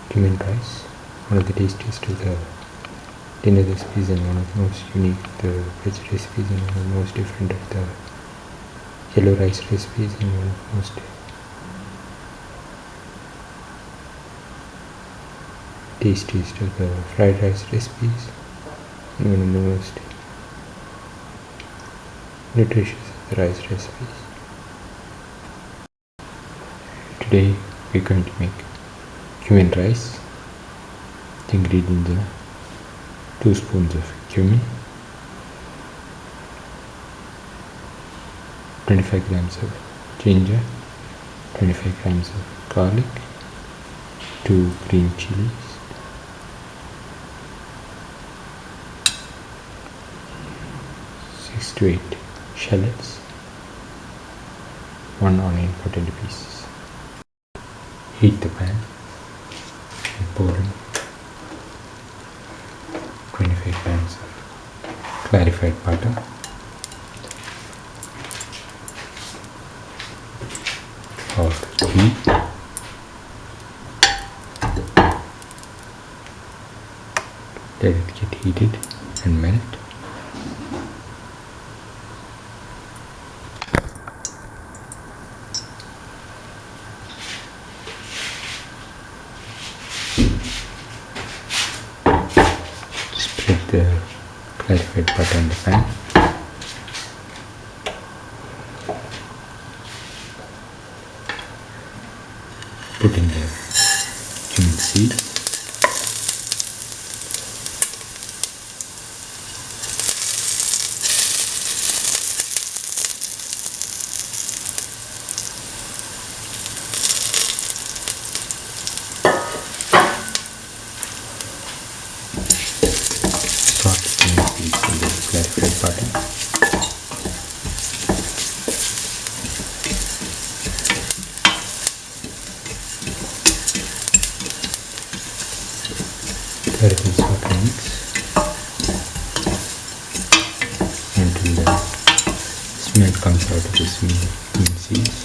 Cumin Rice, one of the tastiest of the dinner recipes and one of the most unique of the veg recipes and one of the most different of the yellow rice recipes and one of the most tastiest of the fried rice recipes and one of the most nutritious of the rice recipes. Today we're going to make cumin rice. The ingredients are 2 spoons of cumin, 25 grams of ginger, 25 grams of garlic, 2 green chillies, 6 to 8 shallots, 1 onion cut into pieces. Heat the pan and pour in 25 grams of clarified butter, or ghee, let it get heated and melt. Spread the clarified butter in the pan. Put in the cumin seeds. Start putting the seeds in the clarified butter. Stir and saute mix until the smell comes out of the cumin seeds.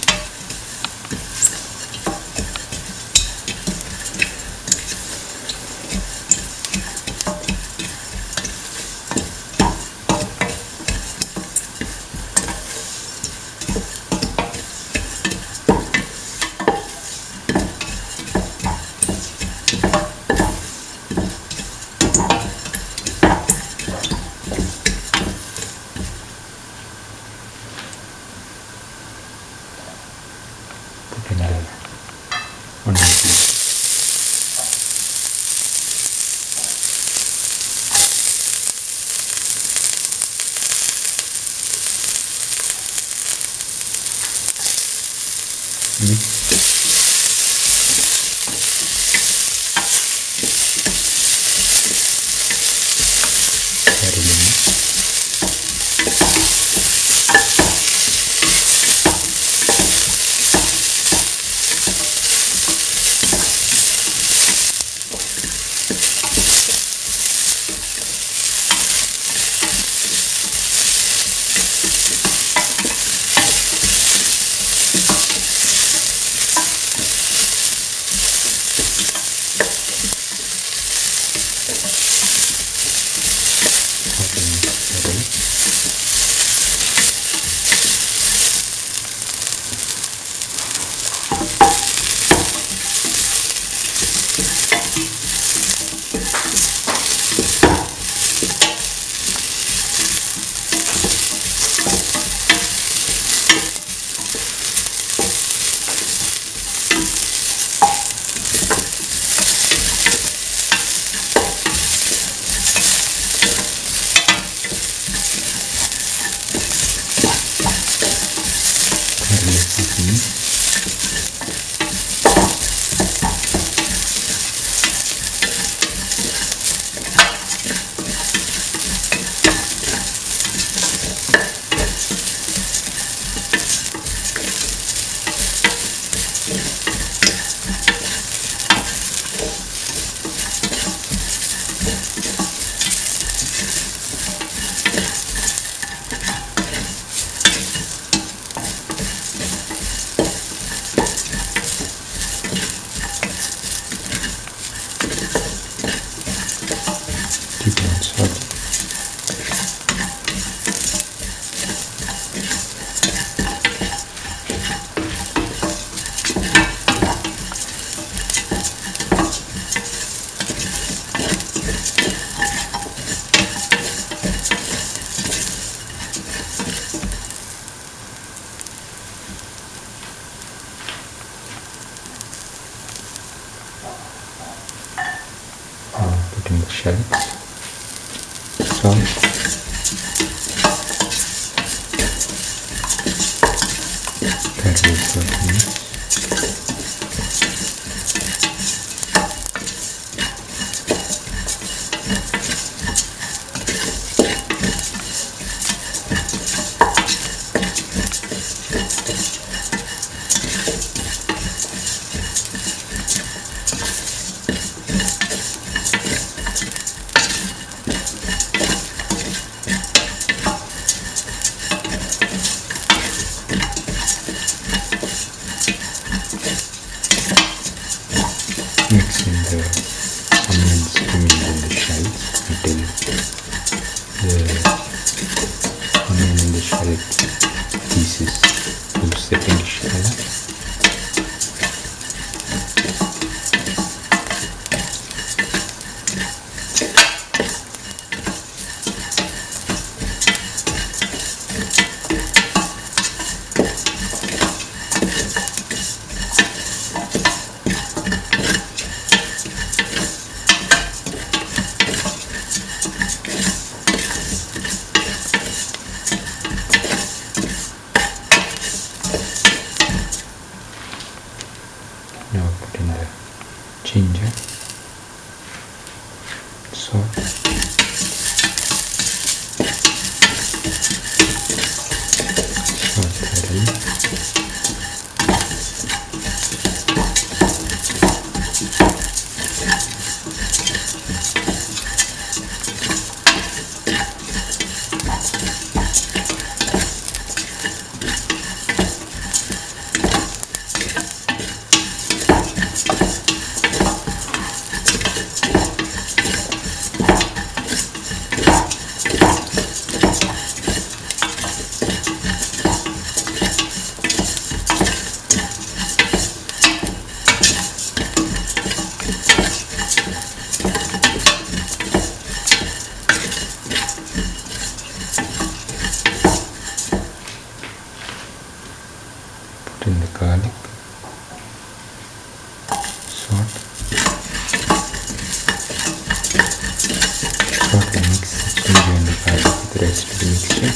in the shallots, salt, caramel proteins, mix in the onions, cumin and the shallots until the onion and the shallot pieces lose the pinkish color. Now put in the ginger, salt, thoroughly. Put in the garlic, salt, and mix the ginger and the garlic with the rest of the mixture.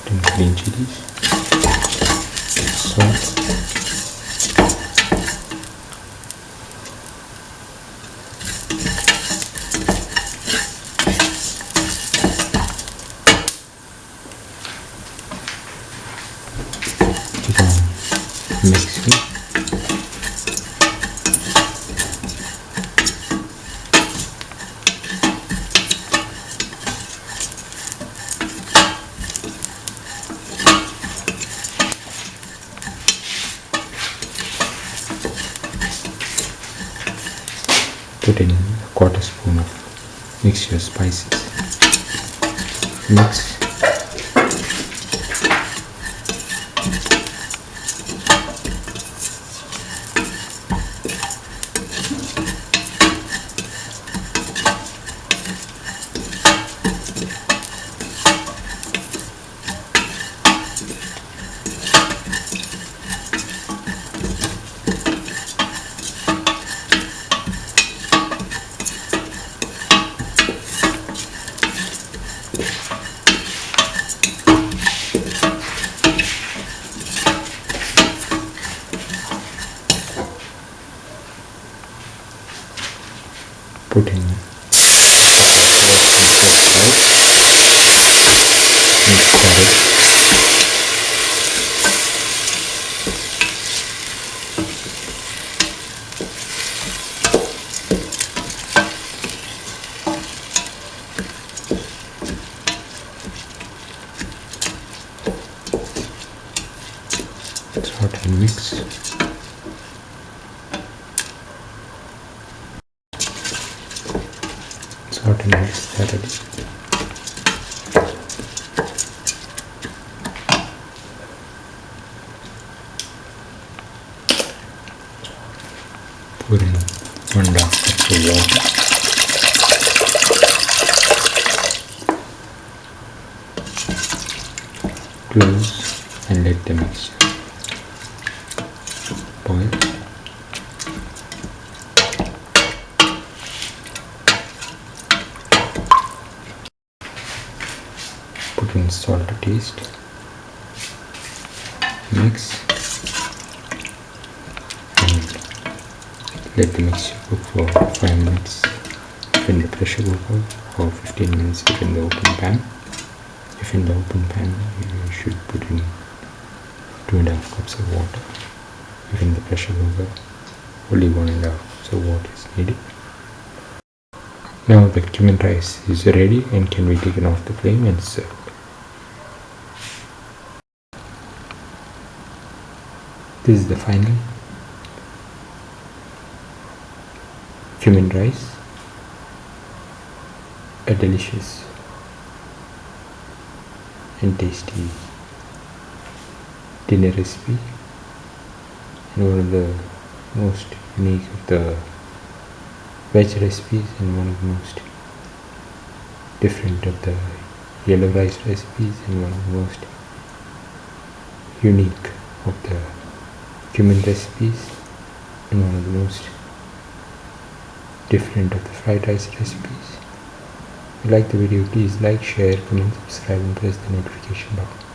Put in green chillies, salt, mix it. Put in a quarter spoon of mix your spices. Mix. Put in Salt and mix. Salt and mix thoroughly. Pour in 1.5 cups of water. Close and let the mixture boil. Put in salt to taste. Mix and let the mixture cook for 5 minutes in the pressure cooker or 15 minutes if in the open pan. If in the open pan, you should put in 2.5 cups of water. If in the pressure cooker, only 1.5 cups of water is needed. Now the cumin rice is ready and can be taken off the flame and served. This is the final cumin rice, a delicious and tasty dinner recipe, and one of the most unique of the veg recipes and one of the most different of the yellow rice recipes and one of the most unique of the cumin recipes and one of the most different of the fried rice recipes. If you like the video, please like, share, comment, subscribe and press the notification button.